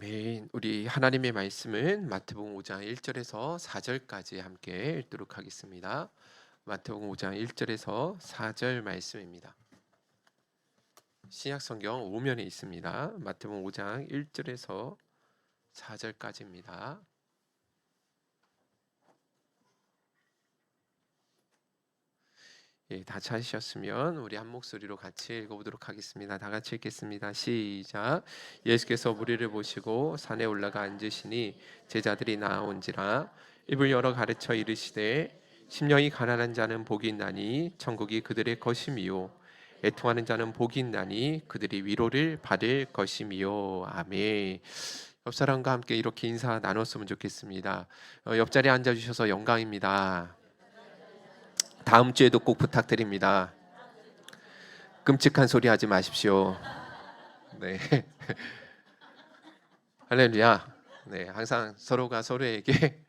아멘. 우리 하나님의 말씀은 마태복음 5장 1절에서 4절까지 함께 읽도록 하겠습니다. 마태복음 5장 1절에서 4절 말씀입니다. 신약성경 5면에 있습니다. 마태복음 5장 1절에서 4절까지입니다. 다 찾으셨으면 우리 한 목소리로 같이 읽어보도록 하겠습니다. 다 같이 읽겠습니다. 시작. 예수께서 무리를 보시고 산에 올라가 앉으시니 제자들이 나아온지라 입을 열어 가르쳐 이르시되 심령이 가난한 자는 복이 있나니 천국이 그들의 것임이요 애통하는 자는 복이 있나니 그들이 위로를 받을 것임이요. 아멘. 옆 사람과 함께 이렇게 인사 나눴으면 좋겠습니다. 옆자리에 앉아주셔서 영광입니다. 다음 주에도 꼭 부탁드립니다. 끔찍한 소리 하지 마십시오. 네. 할렐루야. 네, 항상 서로가 서로에게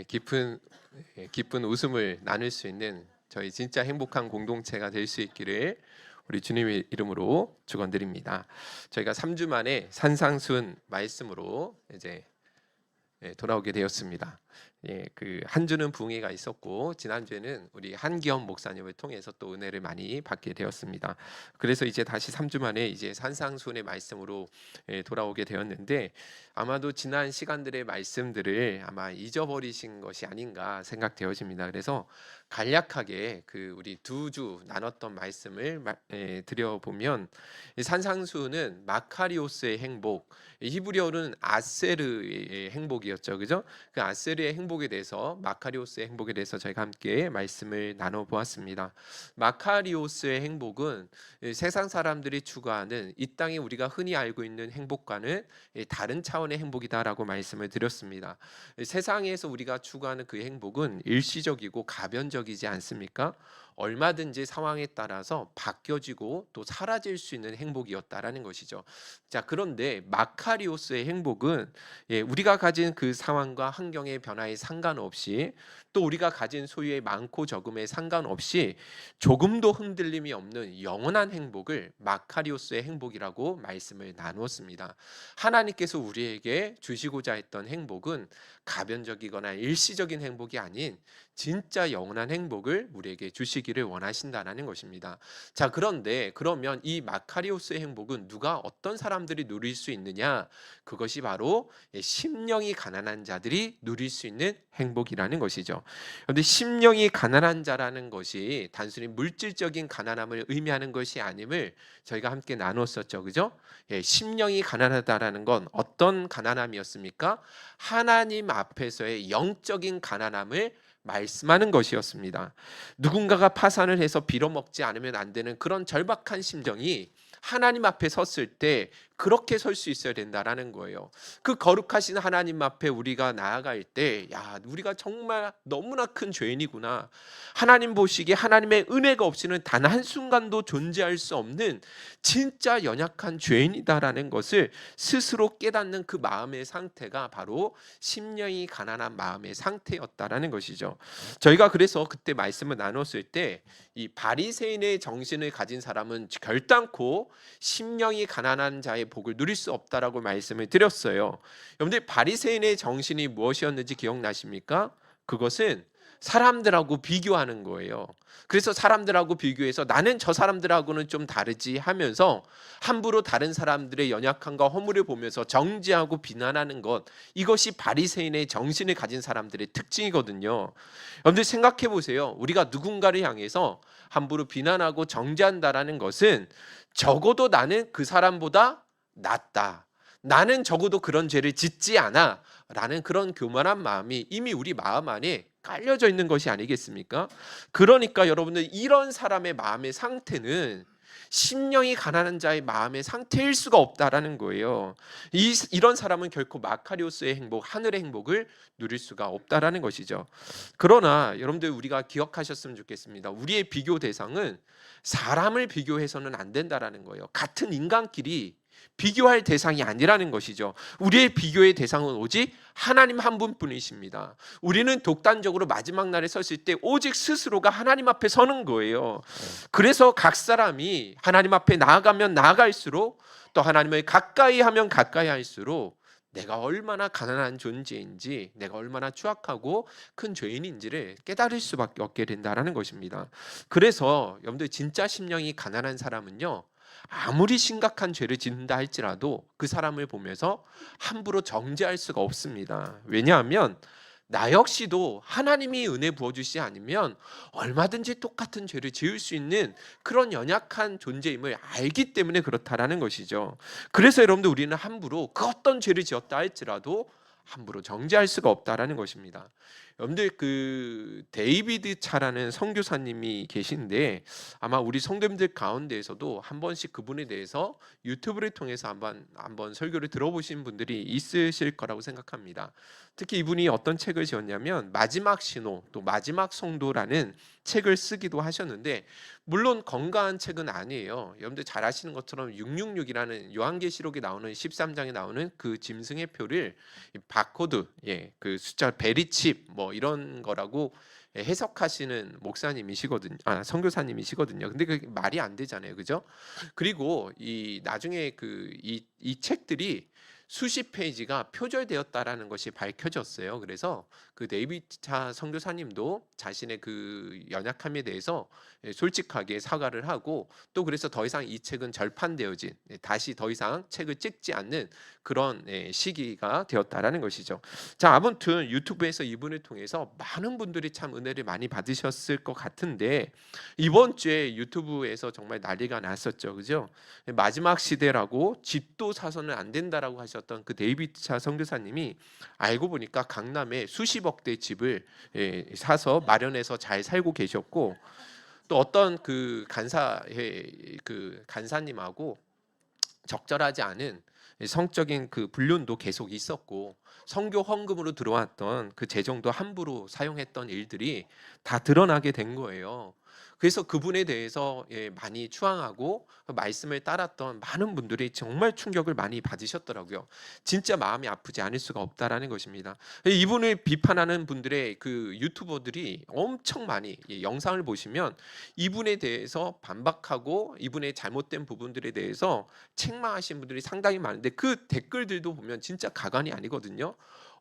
기쁜 웃음을 나눌 수 있는 저희 진짜 행복한 공동체가 될 수 있기를 우리 주님의 이름으로 축원드립니다. 저희가 3주 만에 산상순 말씀으로 이제 돌아오게 되었습니다. 그 한 주는 부흥회가 있었고 지난주에는 우리 한기현 목사님을 통해서 또 은혜를 많이 받게 되었습니다. 그래서 이제 다시 3주 만에 이제 산상순의 말씀으로 돌아오게 되었는데 아마도 지난 시간들의 말씀들을 아마 잊어버리신 것이 아닌가 생각되어집니다. 그래서 간략하게 그 우리 두 주 나눴던 말씀을 드려보면 산상수는 마카리오스의 행복, 히브리어는 아세르의 행복이었죠, 그죠? 그 아세르의 행복에 대해서 마카리오스의 행복에 대해서 저희가 함께 말씀을 나눠보았습니다. 마카리오스의 행복은 세상 사람들이 추구하는 이 땅에 우리가 흔히 알고 있는 행복과는 다른 차원의 행복이다라고 말씀을 드렸습니다. 세상에서 우리가 추구하는 그 행복은 일시적이고 가변적이지 않습니까? 얼마든지 상황에 따라서 바뀌어지고 또 사라질 수 있는 행복이었다라는 것이죠. 자, 그런데 마카리오스의 행복은 우리가 가진 그 상황과 환경의 변화에 상관없이 또 우리가 가진 소유의 많고 적음에 상관없이 조금도 흔들림이 없는 영원한 행복을 마카리오스의 행복이라고 말씀을 나누었습니다. 하나님께서 우리에게 주시고자 했던 행복은 가변적이거나 일시적인 행복이 아닌 진짜 영원한 행복을 우리에게 주시기를 원하신다는 것입니다. 자, 그런데 그러면 이 마카리오스의 행복은 누가 어떤 사람들이 누릴 수 있느냐? 그것이 바로 심령이 가난한 자들이 누릴 수 있는 행복이라는 것이죠. 그런데 심령이 가난한 자라는 것이 단순히 물질적인 가난함을 의미하는 것이 아님을 저희가 함께 나눴었죠, 그죠? 심령이 가난하다라는 건 어떤 가난함이었습니까? 하나님 앞에서의 영적인 가난함을 말씀하는 것이었습니다. 누군가가 파산을 해서 빌어먹지 않으면 안 되는 그런 절박한 심정이 하나님 앞에 섰을 때 그렇게 설 수 있어야 된다라는 거예요. 그 거룩하신 하나님 앞에 우리가 나아갈 때, 야, 우리가 정말 너무나 큰 죄인이구나. 하나님 보시기에 하나님의 은혜가 없이는 단 한순간도 존재할 수 없는 진짜 연약한 죄인이다라는 것을 스스로 깨닫는 그 마음의 상태가 바로 심령이 가난한 마음의 상태였다라는 것이죠. 저희가 그래서 그때 말씀을 나눴을 때 이 바리새인의 정신을 가진 사람은 결단코 심령이 가난한 자의 복을 누릴 수 없다라고 말씀을 드렸어요. 여러분들 바리새인의 정신이 무엇이었는지 기억나십니까? 그것은 사람들하고 비교하는 거예요. 그래서 사람들하고 비교해서 나는 저 사람들하고는 좀 다르지 하면서 함부로 다른 사람들의 연약함과 허물을 보면서 정죄하고 비난하는 것, 이것이 바리새인의 정신을 가진 사람들의 특징이거든요. 여러분들 생각해 보세요. 우리가 누군가를 향해서 함부로 비난하고 정죄한다라는 것은 적어도 나는 그 사람보다 낫다, 나는 적어도 그런 죄를 짓지 않아 라는 그런 교만한 마음이 이미 우리 마음 안에 깔려져 있는 것이 아니겠습니까? 그러니까 여러분들 이런 사람의 마음의 상태는 심령이 가난한 자의 마음의 상태일 수가 없다라는 거예요. 이런 사람은 결코 마카리오스의 행복, 하늘의 행복을 누릴 수가 없다라는 것이죠. 그러나 여러분들 우리가 기억하셨으면 좋겠습니다. 우리의 비교 대상은 사람을 비교해서는 안 된다라는 거예요. 같은 인간끼리 비교할 대상이 아니라는 것이죠. 우리의 비교의 대상은 오직 하나님 한 분뿐이십니다. 우리는 독단적으로 마지막 날에 섰을 때 오직 스스로가 하나님 앞에 서는 거예요. 그래서 각 사람이 하나님 앞에 나아가면 나아갈수록, 또 하나님을 가까이 하면 가까이 할수록 내가 얼마나 가난한 존재인지, 내가 얼마나 추악하고 큰 죄인인지를 깨달을 수밖에 없게 된다는 것입니다. 그래서 여러분들, 진짜 심령이 가난한 사람은요, 아무리 심각한 죄를 짓는다 할지라도 그 사람을 보면서 함부로 정죄할 수가 없습니다. 왜냐하면 나 역시도 하나님이 은혜 부어주시지 않으면 얼마든지 똑같은 죄를 지을 수 있는 그런 연약한 존재임을 알기 때문에 그렇다라는 것이죠. 그래서 여러분들, 우리는 함부로 그 어떤 죄를 지었다 할지라도 함부로 정죄할 수가 없다라는 것입니다. 여러분들, 그 데이비드 차라는 선교사님이 계신데, 아마 우리 성도님들 가운데에서도 한 번씩 그분에 대해서 유튜브를 통해서 한번 설교를 들어보신 분들이 있으실 거라고 생각합니다. 특히 이분이 어떤 책을 지었냐면 마지막 신호, 또 마지막 성도라는 책을 쓰기도 하셨는데, 물론 건강한 책은 아니에요. 여러분들 잘 아시는 것처럼 666이라는 요한계시록에 나오는 13장에 나오는 그 짐승의 표를 바코드, 그 숫자 베리칩 뭐 이런 거라고 해석하시는 목사님이시거든요. 선교사님이시거든요. 근데 그 말이 안 되잖아요, 그죠? 그리고 이 나중에 이 책들이 수십 페이지가 표절되었다라는 것이 밝혀졌어요. 그래서 그 데이비드 차 선교사님도 자신의 그 연약함에 대해서 솔직하게 사과를 하고, 또 그래서 더 이상 이 책은 절판되어진, 다시 더 이상 책을 찍지 않는 그런 시기가 되었다라는 것이죠. 자, 아무튼 유튜브에서 이분을 통해서 많은 분들이 참 은혜를 많이 받으셨을 것 같은데, 이번 주에 유튜브에서 정말 난리가 났었죠, 그죠? 마지막 시대라고 집도 사서는 안 된다라고 하셨던 그 데이비드 차 선교사님이 알고 보니까 강남에 수십억 대 집을 사서 마련해서 잘 살고 계셨고, 또 어떤 그 간사님하고 적절하지 않은 성적인 그 불륜도 계속 있었고, 성교 헌금으로 들어왔던 그 재정도 함부로 사용했던 일들이 다 드러나게 된 거예요. 그래서 그분에 대해서 많이 추앙하고 말씀을 따랐던 많은 분들이 정말 충격을 많이 받으셨더라고요. 진짜 마음이 아프지 않을 수가 없다라는 것입니다. 이분을 비판하는 분들의 그 유튜버들이 엄청 많이, 영상을 보시면 이분에 대해서 반박하고 이분의 잘못된 부분들에 대해서 책망하신 분들이 상당히 많은데, 그 댓글들도 보면 진짜 가관이 아니거든요.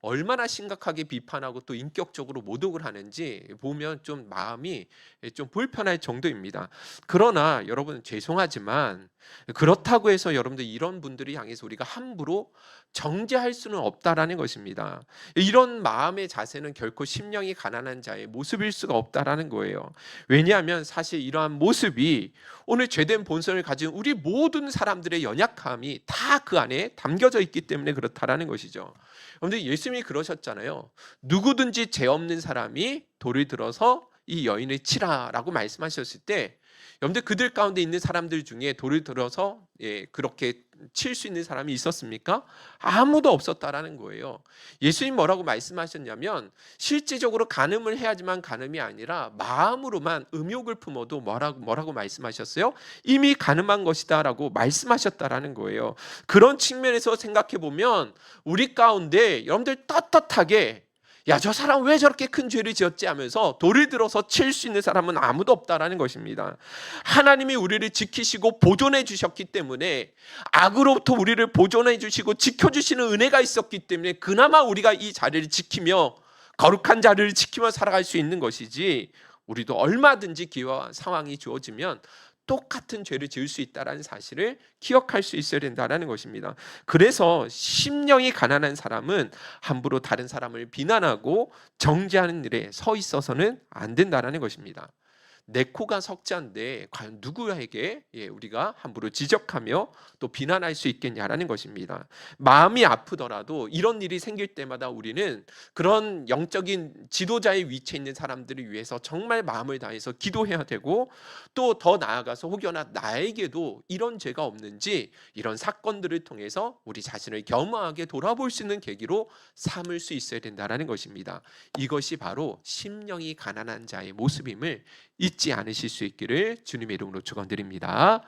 얼마나 심각하게 비판하고 또 인격적으로 모독을 하는지 보면 좀 마음이 좀 불편할 정도입니다. 그러나 여러분, 죄송하지만 그렇다고 해서 여러분들 이런 분들이 향해서 우리가 함부로 정죄할 수는 없다라는 것입니다. 이런 마음의 자세는 결코 심령이 가난한 자의 모습일 수가 없다라는 거예요. 왜냐하면 사실 이러한 모습이 오늘 죄된 본성을 가진 우리 모든 사람들의 연약함이 다 그 안에 담겨져 있기 때문에 그렇다라는 것이죠. 그런데 예수님이 그러셨잖아요. 누구든지 죄 없는 사람이 돌을 들어서 이 여인을 치라라고 말씀하셨을 때, 여러분들 그들 가운데 있는 사람들 중에 돌을 들어서 그렇게 칠 수 있는 사람이 있었습니까? 아무도 없었다라는 거예요. 예수님 뭐라고 말씀하셨냐면, 실제적으로 간음을 해야지만 간음이 아니라 마음으로만 음욕을 품어도 뭐라고 말씀하셨어요? 이미 간음한 것이다라고 말씀하셨다라는 거예요. 그런 측면에서 생각해 보면 우리 가운데 여러분들 떳떳하게, 야, 저 사람 왜 저렇게 큰 죄를 지었지 하면서 돌을 들어서 칠 수 있는 사람은 아무도 없다라는 것입니다. 하나님이 우리를 지키시고 보존해 주셨기 때문에, 악으로부터 우리를 보존해 주시고 지켜주시는 은혜가 있었기 때문에 그나마 우리가 이 자리를 지키며, 거룩한 자리를 지키며 살아갈 수 있는 것이지, 우리도 얼마든지 기회와 상황이 주어지면 똑같은 죄를 지을 수 있다는 사실을 기억할 수 있어야 된다는 것입니다. 그래서 심령이 가난한 사람은 함부로 다른 사람을 비난하고 정죄하는 일에 서 있어서는 안 된다는 것입니다. 내 코가 석자인데 과연 누구에게 우리가 함부로 지적하며 또 비난할 수 있겠냐라는 것입니다. 마음이 아프더라도 이런 일이 생길 때마다 우리는 그런 영적인 지도자의 위치에 있는 사람들을 위해서 정말 마음을 다해서 기도해야 되고, 또 더 나아가서 혹여나 나에게도 이런 죄가 없는지 이런 사건들을 통해서 우리 자신을 겸허하게 돌아볼 수 있는 계기로 삼을 수 있어야 된다는 것입니다. 이것이 바로 심령이 가난한 자의 모습임을 잊지 않으실 수 있기를 주님의 이름으로 축원드립니다.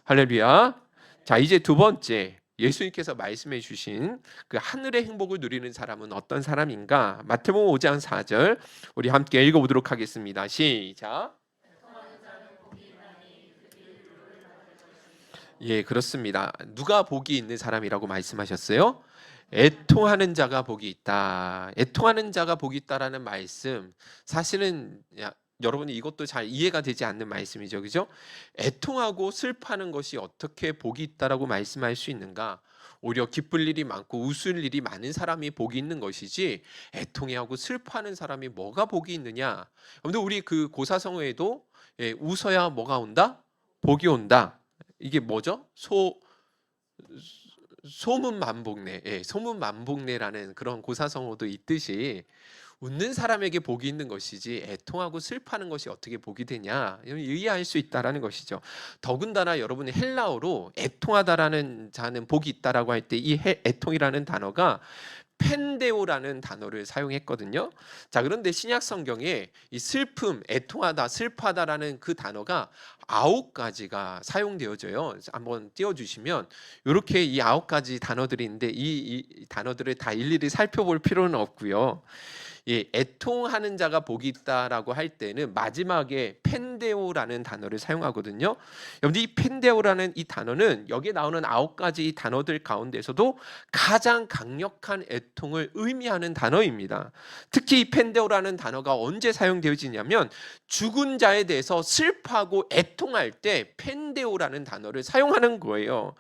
할렐루야. 자, 이제 두 번째, 예수님께서 말씀해 주신 그 하늘의 행복을 누리는 사람은 어떤 사람인가? 마태복음 5장 4절 우리 함께 읽어보도록 하겠습니다. 시작. 예, 그렇습니다. 누가 복이 있는 사람이라고 말씀하셨어요? 애통하는 자가 복이 있다. 애통하는 자가 복이 있다라는 말씀, 사실은 여러분이 이것도 잘 이해가 되지 않는 말씀이죠, 그죠? 애통하고 슬퍼하는 것이 어떻게 복이 있다라고 말씀할 수 있는가? 오히려 기쁠 일이 많고 웃을 일이 많은 사람이 복이 있는 것이지, 애통해하고 슬퍼하는 사람이 뭐가 복이 있느냐? 근데 우리 그 고사성어에도 웃어야 뭐가 온다? 복이 온다. 이게 뭐죠? 소문만복내, 소문만복내라는 그런 고사성어도 있듯이, 웃는 사람에게 복이 있는 것이지 애통하고 슬퍼하는 것이 어떻게 복이 되냐, 이해할 수 있다라는 것이죠. 더군다나 여러분이 헬라어로 애통하다라는 자는 복이 있다라고 할 때 이 애통이라는 단어가 펜데오라는 단어를 사용했거든요. 자, 그런데 신약 성경에 이 슬픔, 애통하다, 슬퍼하다라는 그 단어가 9가지가 사용되어져요. 한번 띄워주시면 이렇게 이 9가지 단어들이 있는데 이 단어들을 다 일일이 살펴볼 필요는 없고요. 애통하는 자가 복이 있다라고 할 때는 마지막에 펜데오라는 단어를 사용하거든요. 여러분, 이 펜데오라는 이 단어는 여기에 나오는 9가지 단어들 가운데서도 가장 강력한 애통을 의미하는 단어입니다. 특히 이 펜데오라는 단어가 언제 사용되어지냐면 죽은 자에 대해서 슬퍼하고 애통할 때 펜데오라는 단어를 사용하는 거예요.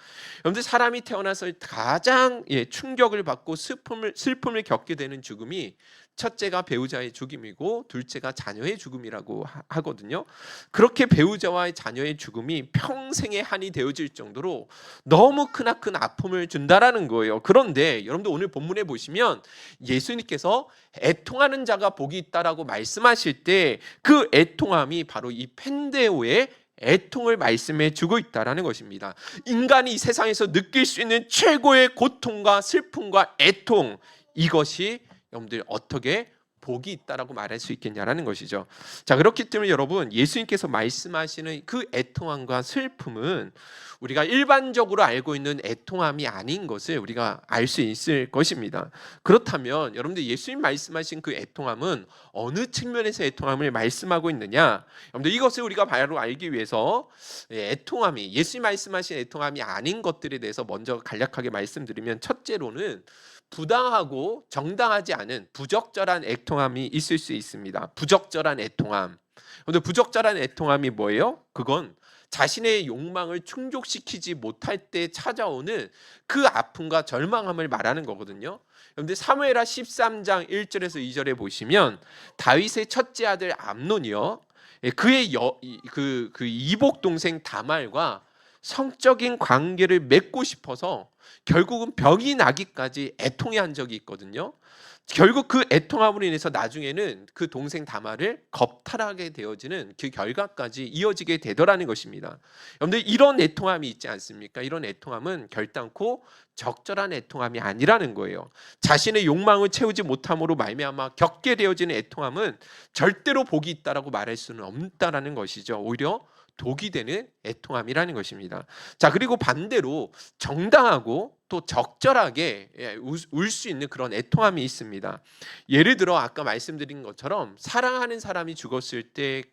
여러분들, 사람이 태어나서 가장 충격을 받고 슬픔을 겪게 되는 죽음이, 첫째가 배우자의 죽음이고 둘째가 자녀의 죽음이라고 하거든요. 그렇게 배우자와의 자녀의 죽음이 평생의 한이 되어질 정도로 너무 크나큰 아픔을 준다라는 거예요. 그런데 여러분들, 오늘 본문에 보시면 예수님께서 애통하는 자가 복이 있다라고 말씀하실 때 그 애통함이 바로 이 펜데오의 애통을 말씀해 주고 있다라는 것입니다. 인간이 이 세상에서 느낄 수 있는 최고의 고통과 슬픔과 애통, 이것이 여러분들 어떻게 복이 있다라고 말할 수 있겠냐라는 것이죠. 자, 그렇기 때문에 여러분, 예수님께서 말씀하시는 그 애통함과 슬픔은 우리가 일반적으로 알고 있는 애통함이 아닌 것을 우리가 알 수 있을 것입니다. 그렇다면 여러분들, 예수님 말씀하신 그 애통함은 어느 측면에서 애통함을 말씀하고 있느냐? 여러분들, 이것을 우리가 바로 알기 위해서 애통함이, 예수님 말씀하신 애통함이 아닌 것들에 대해서 먼저 간략하게 말씀드리면, 첫째로는 부당하고 정당하지 않은 부적절한 애통함이 있을 수 있습니다. 부적절한 애통함. 근데 부적절한 애통함이 뭐예요? 그건 자신의 욕망을 충족시키지 못할 때 찾아오는 그 아픔과 절망함을 말하는 거거든요. 그런데 사무엘하 13장 1절에서 2절에 보시면 다윗의 첫째 아들 암논이요, 그의 그 이복 동생 다말과 성적인 관계를 맺고 싶어서 결국은 병이 나기까지 애통해한 적이 있거든요. 결국 그 애통함으로 인해서 나중에는 그 동생 다말을 겁탈하게 되어지는 그 결과까지 이어지게 되더라는 것입니다. 여러분들, 이런 애통함이 있지 않습니까? 이런 애통함은 결단코 적절한 애통함이 아니라는 거예요. 자신의 욕망을 채우지 못함으로 말미암아 겪게 되어지는 애통함은 절대로 복이 있다라고 말할 수는 없다라는 것이죠. 오히려 독이 되는 애통함이라는 것입니다. 자, 그리고 반대로 정당하고 또 적절하게 울 수 있는 그런 애통함이 있습니다. 예를 들어 아까 말씀드린 것처럼 사랑하는 사람이 죽었을 때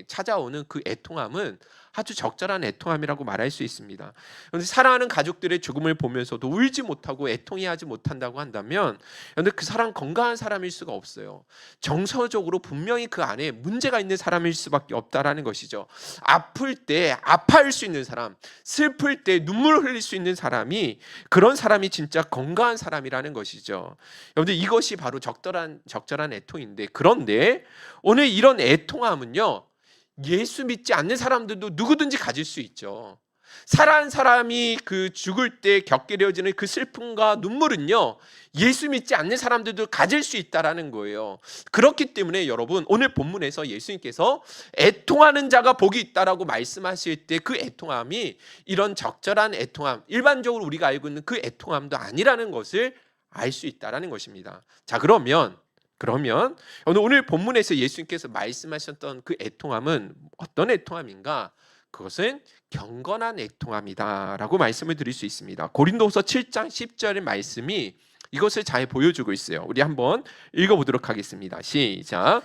찾아오는 그 애통함은 아주 적절한 애통함이라고 말할 수 있습니다. 그런데 사랑하는 가족들의 죽음을 보면서도 울지 못하고 애통해하지 못한다고 한다면, 그런데 그 사람 건강한 사람일 수가 없어요. 정서적으로 분명히 그 안에 문제가 있는 사람일 수밖에 없다라는 것이죠. 아플 때 아파할 수 있는 사람, 슬플 때 눈물을 흘릴 수 있는 사람이, 그런 사람이 진짜 건강한 사람이라는 것이죠. 여러분들, 이것이 바로 적절한 애통인데, 그런데 오늘 이런 애통함은요, 예수 믿지 않는 사람들도 누구든지 가질 수 있죠. 사랑하는 사람이 그 죽을 때 겪게 되어지는 그 슬픔과 눈물은요, 예수 믿지 않는 사람들도 가질 수 있다라는 거예요. 그렇기 때문에 여러분, 오늘 본문에서 예수님께서 애통하는 자가 복이 있다라고 말씀하실 때 그 애통함이 이런 적절한 애통함, 일반적으로 우리가 알고 있는 그 애통함도 아니라는 것을 알 수 있다라는 것입니다. 자, 그러면 오늘 본문에서 예수님께서 말씀하셨던 그 애통함은 어떤 애통함인가? 그것은 경건한 애통함이다라고 말씀을 드릴 수 있습니다. 고린도후서 7장 10절의 말씀이 이것을 잘 보여주고 있어요. 우리 한번 읽어보도록 하겠습니다. 시작.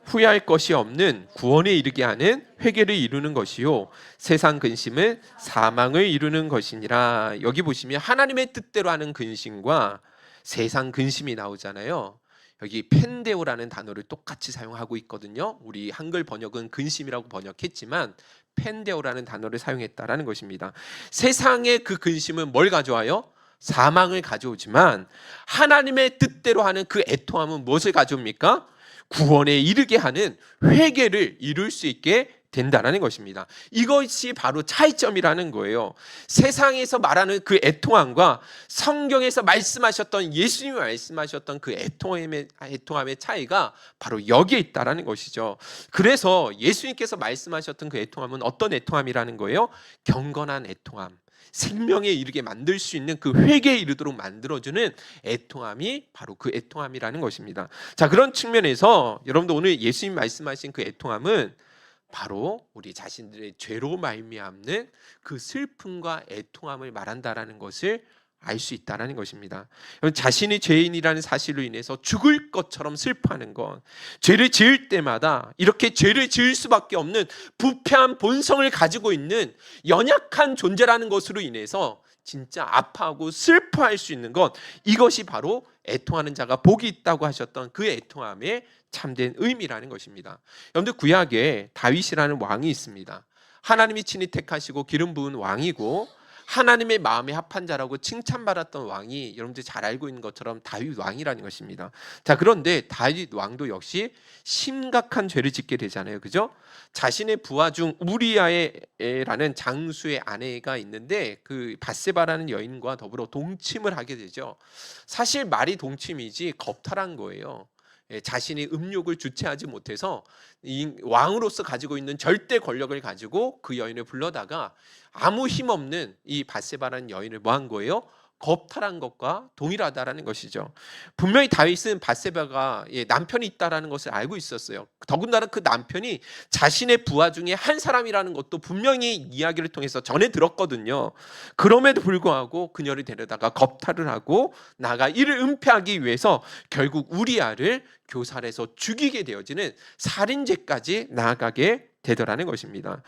후회할 것이 없는 구원에 이르게 하는 회개를 이루는 것이요 세상 근심은 사망을 이루는 것이니라. 여기 보시면 하나님의 뜻대로 하는 근심과 세상 근심이 나오잖아요. 여기 펜데오라는 단어를 똑같이 사용하고 있거든요. 우리 한글 번역은 근심이라고 번역했지만 펜데오라는 단어를 사용했다라는 것입니다. 세상의 그 근심은 뭘 가져와요? 사망을 가져오지만 하나님의 뜻대로 하는 그 애통함은 무엇을 가져옵니까? 구원에 이르게 하는 회개를 이룰 수 있게 된다는 것입니다. 이것이 바로 차이점이라는 거예요. 세상에서 말하는 그 애통함과 성경에서 말씀하셨던 예수님이 말씀하셨던 그 애통함의 차이가 바로 여기에 있다는 것이죠. 그래서 예수님께서 말씀하셨던 그 애통함은 어떤 애통함이라는 거예요? 경건한 애통함. 생명에 이르게 만들 수 있는 그 회개에 이르도록 만들어주는 애통함이 바로 그 애통함이라는 것입니다. 자, 그런 측면에서 여러분들 오늘 예수님 말씀하신 그 애통함은 바로 우리 자신들의 죄로 말미암는 그 슬픔과 애통함을 말한다라는 것을 알 수 있다는 것입니다. 자신이 죄인이라는 사실로 인해서 죽을 것처럼 슬퍼하는 것, 죄를 지을 때마다 이렇게 죄를 지을 수밖에 없는 부패한 본성을 가지고 있는 연약한 존재라는 것으로 인해서 진짜 아파하고 슬퍼할 수 있는 것, 이것이 바로 애통하는 자가 복이 있다고 하셨던 그 애통함의 참된 의미라는 것입니다. 여러분들 구약에 다윗이라는 왕이 있습니다. 하나님이 친히 택하시고 기름 부은 왕이고 하나님의 마음에 합한 자라고 칭찬받았던 왕이 여러분들이 잘 알고 있는 것처럼 다윗 왕이라는 것입니다. 자, 그런데 다윗 왕도 역시 심각한 죄를 짓게 되잖아요. 그죠? 자신의 부하 중 우리아라는 장수의 아내가 있는데 그 밧세바라는 여인과 더불어 동침을 하게 되죠. 사실 말이 동침이지 겁탈한 거예요. 자신이 음욕을 주체하지 못해서 이 왕으로서 가지고 있는 절대 권력을 가지고 그 여인을 불러다가 아무 힘없는 이 밧세바라는 여인을 뭐 한 거예요? 겁탈한 것과 동일하다라는 것이죠. 분명히 다윗은 밧세바가 남편이 있다라는 것을 알고 있었어요. 더군다나 그 남편이 자신의 부하 중에 한 사람이라는 것도 분명히 이야기를 통해서 전해 들었거든요. 그럼에도 불구하고 그녀를 데려다가 겁탈을 하고 나가 이를 은폐하기 위해서 결국 우리아를 교살해서 죽이게 되어지는 살인죄까지 나아가게 되더라는 것입니다.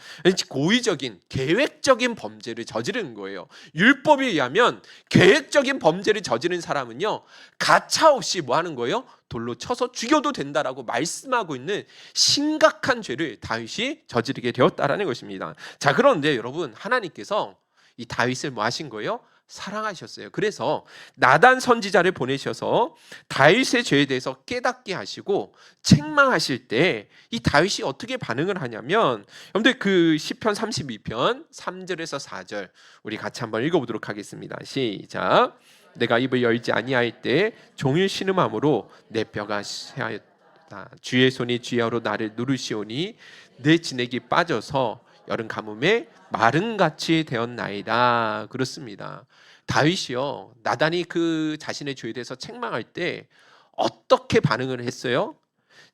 고의적인 계획적인 범죄를 저지른 거예요. 율법에 의하면 계획적인 범죄를 저지른 사람은요 가차없이 뭐 하는 거예요? 돌로 쳐서 죽여도 된다라고 말씀하고 있는 심각한 죄를 다윗이 저지르게 되었다라는 것입니다. 자, 그런데 여러분 하나님께서 이 다윗을 뭐 하신 거예요? 사랑하셨어요. 그래서 나단 선지자를 보내셔서 다윗의 죄에 대해서 깨닫게 하시고 책망하실 때 이 다윗이 어떻게 반응을 하냐면 여러분들 그 시편 32편 3절에서 4절 우리 같이 한번 읽어보도록 하겠습니다. 시작. 내가 입을 열지 아니할 때 종일 신음함으로 내 뼈가 쇠하였다. 주의 손이 주야로 나를 누르시오니 내 진액이 빠져서 여름 가뭄에 마른같이 되었나이다. 그렇습니다. 다윗이요 나단이 그 자신의 죄에 대해서 책망할 때 어떻게 반응을 했어요?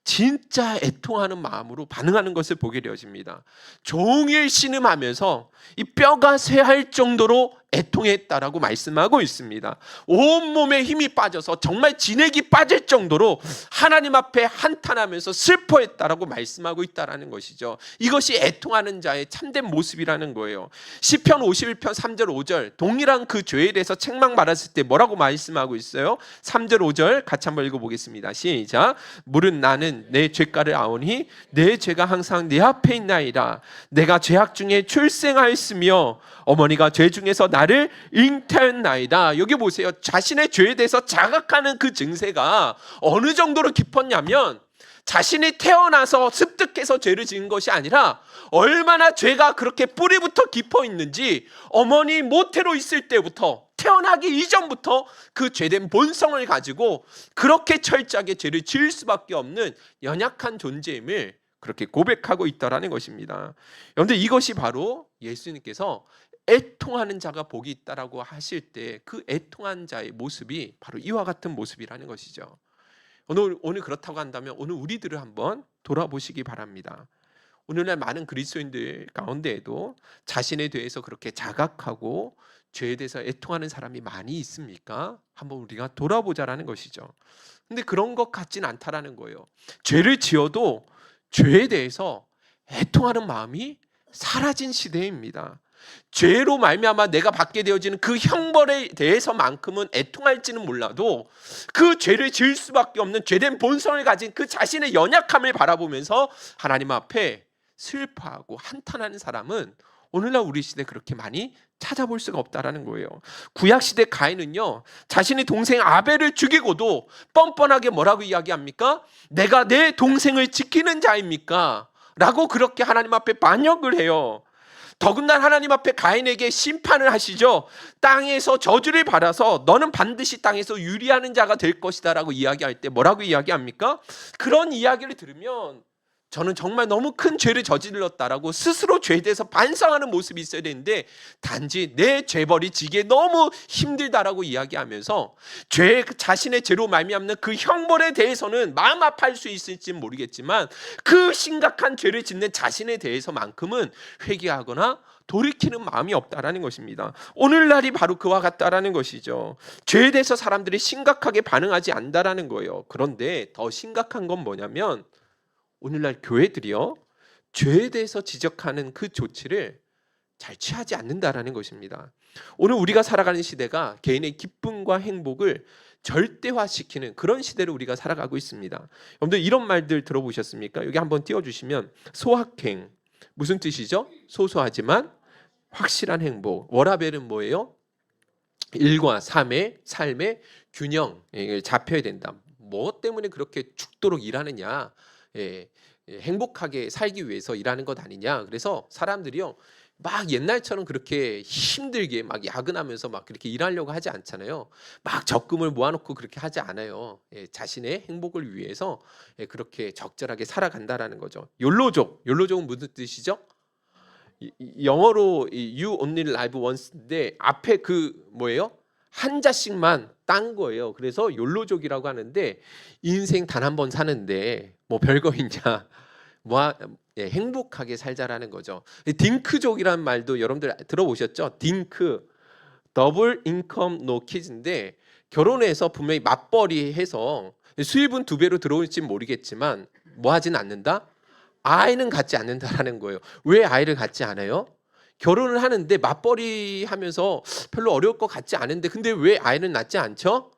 진짜 애통하는 마음으로 반응하는 것을 보게 되어집니다. 종일 신음하면서 이 뼈가 쇠할 정도로 애통했다라고 말씀하고 있습니다. 온몸에 힘이 빠져서 정말 진액이 빠질 정도로 하나님 앞에 한탄하면서 슬퍼했다라고 말씀하고 있다라는 것이죠. 이것이 애통하는 자의 참된 모습이라는 거예요. 시편 51편 3절 5절 동일한 그 죄에 대해서 책망받았을 때 뭐라고 말씀하고 있어요? 3절 5절 같이 한번 읽어보겠습니다. 시작. 물은 나는 내 죄가를 아오니 내 죄가 항상 내 앞에 있나이다. 내가 죄악 중에 출생하였으며 어머니가 죄 중에서 나를 잉태했나이다. 여기 보세요. 자신의 죄에 대해서 자각하는 그 증세가 어느 정도로 깊었냐면 자신이 태어나서 습득해서 죄를 지은 것이 아니라 얼마나 죄가 그렇게 뿌리부터 깊어 있는지 어머니 모태로 있을 때부터 태어나기 이전부터 그 죄된 본성을 가지고 그렇게 철저하게 죄를 지을 수밖에 없는 연약한 존재임을 그렇게 고백하고 있다라는 것입니다. 그런데 이것이 바로 예수님께서 애통하는 자가 복이 있다라고 하실 때 그 애통한 자의 모습이 바로 이와 같은 모습이라는 것이죠. 오늘 그렇다고 한다면 오늘 우리들을 한번 돌아보시기 바랍니다. 오늘날 많은 그리스도인들 가운데에도 자신에 대해서 그렇게 자각하고 죄에 대해서 애통하는 사람이 많이 있습니까? 한번 우리가 돌아보자라는 것이죠. 근데 그런 것 같진 않다라는 거예요. 죄를 지어도 죄에 대해서 애통하는 마음이 사라진 시대입니다. 죄로 말미암아 내가 받게 되어지는 그 형벌에 대해서만큼은 애통할지는 몰라도 그 죄를 지을 수밖에 없는 죄된 본성을 가진 그 자신의 연약함을 바라보면서 하나님 앞에 슬퍼하고 한탄하는 사람은 오늘날 우리 시대에 그렇게 많이 찾아볼 수가 없다라는 거예요. 구약시대 가인은요, 자신의 동생 아벨을 죽이고도 뻔뻔하게 뭐라고 이야기합니까? 내가 내 동생을 지키는 자입니까? 라고 그렇게 하나님 앞에 반역을 해요. 더군다나 하나님 앞에 가인에게 심판을 하시죠. 땅에서 저주를 받아서 너는 반드시 땅에서 유리하는 자가 될 것이다 라고 이야기할 때 뭐라고 이야기합니까? 그런 이야기를 들으면 저는 정말 너무 큰 죄를 저질렀다라고 스스로 죄에 대해서 반성하는 모습이 있어야 되는데 단지 내 죄벌이 지기에 너무 힘들다라고 이야기하면서 죄 자신의 죄로 말미암는 그 형벌에 대해서는 마음 아파할 수 있을지 모르겠지만 그 심각한 죄를 짓는 자신에 대해서만큼은 회개하거나 돌이키는 마음이 없다라는 것입니다. 오늘날이 바로 그와 같다라는 것이죠. 죄에 대해서 사람들이 심각하게 반응하지 않는다라는 거예요. 그런데 더 심각한 건 뭐냐면 오늘날 교회들이요, 죄에 대해서 지적하는 그 조치를 잘 취하지 않는다라는 것입니다. 오늘 우리가 살아가는 시대가 개인의 기쁨과 행복을 절대화시키는 그런 시대를 우리가 살아가고 있습니다. 여러분들 이런 말들 들어보셨습니까? 여기 한번 띄워주시면 소확행, 무슨 뜻이죠? 소소하지만 확실한 행복. 워라벨은 뭐예요? 일과 삶의 균형, 잡혀야 된다. 뭐 때문에 그렇게 죽도록 일하느냐? 행복하게 살기 위해서 일하는 것 아니냐. 그래서 사람들이요, 막 옛날처럼 그렇게 힘들게 막 야근하면서 막 그렇게 일하려고 하지 않잖아요. 막 적금을 모아놓고 그렇게 하지 않아요. 자신의 행복을 위해서 그렇게 적절하게 살아간다라는 거죠. 욜로족은 무슨 뜻이죠? 영어로 you only live once인데 앞에 그 뭐예요? 한자씩만 딴 거예요. 그래서 욜로족이라고 하는데 인생 단 한 번 사는데 뭐 별거 있냐, 행복하게 살자라는 거죠. 딩크족이라는 말도 여러분들 들어보셨죠? 딩크, 더블 인컴 노 키즈인데 결혼해서 분명히 맞벌이 해서 수입은 2배로 들어올지 모르겠지만 뭐 하진 않는다? 아이는 갖지 않는다라는 거예요. 왜 아이를 갖지 않아요? 결혼을 하는데 맞벌이 하면서 별로 어려울 것 같지 않은데 근데 왜 아이는 낳지 않죠?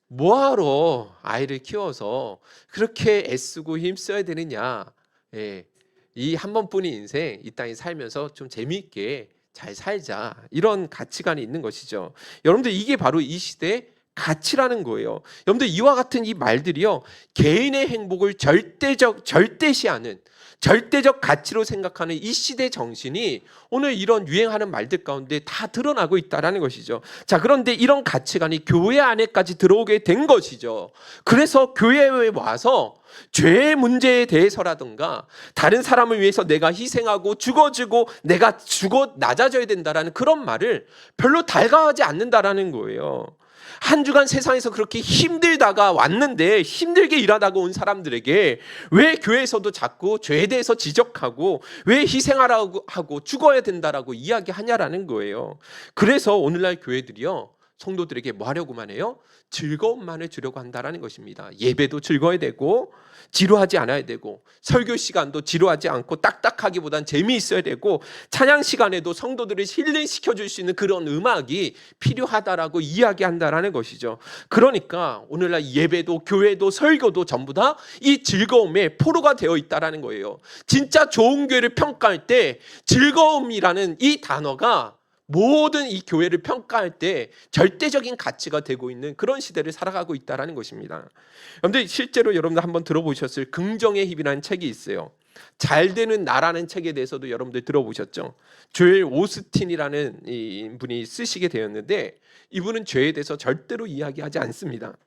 뭐하러 아이를 키워서 그렇게 애쓰고 힘써야 되느냐. 이 한 번뿐인 인생 이 땅에 살면서 좀 재미있게 잘 살자, 이런 가치관이 있는 것이죠. 여러분들 이게 바로 이 시대의 가치라는 거예요. 여러분들 이와 같은 이 말들이요, 개인의 행복을 절대시하는 절대적 가치로 생각하는 이 시대 정신이 오늘 이런 유행하는 말들 가운데 다 드러나고 있다라는 것이죠. 자, 그런데 이런 가치관이 교회 안에까지 들어오게 된 것이죠. 그래서 교회에 와서 죄의 문제에 대해서라든가 다른 사람을 위해서 내가 희생하고 죽어주고 내가 죽어 낮아져야 된다라는 그런 말을 별로 달가워하지 않는다라는 거예요. 한 주간 세상에서 그렇게 힘들다가 왔는데 힘들게 일하다가 온 사람들에게 왜 교회에서도 자꾸 죄에 대해서 지적하고 왜 희생하라고 하고 죽어야 된다라고 이야기하냐라는 거예요. 그래서 오늘날 교회들이요, 성도들에게 뭐 하려고만 해요? 즐거움만을 주려고 한다라는 것입니다. 예배도 즐거워야 되고 지루하지 않아야 되고 설교 시간도 지루하지 않고 딱딱하기보단 재미있어야 되고 찬양 시간에도 성도들을 힐링시켜 줄 수 있는 그런 음악이 필요하다라고 이야기한다라는 것이죠. 그러니까 오늘날 예배도 교회도 설교도 전부 다 이 즐거움의 포로가 되어 있다라는 거예요. 진짜 좋은 교회를 평가할 때 즐거움이라는 이 단어가 모든 이 교회를 평가할 때 절대적인 가치가 되고 있는 그런 시대를 살아가고 있다는 것입니다. 여러분들 실제로 여러분들 한번 들어보셨을 긍정의 힘이라는 책이 있어요. 잘 되는 나라는 책에 대해서도 여러분들 들어보셨죠? 조엘 오스틴이라는 이 분이 쓰시게 되었는데 이분은 죄에 대해서 절대로 이야기하지 않습니다.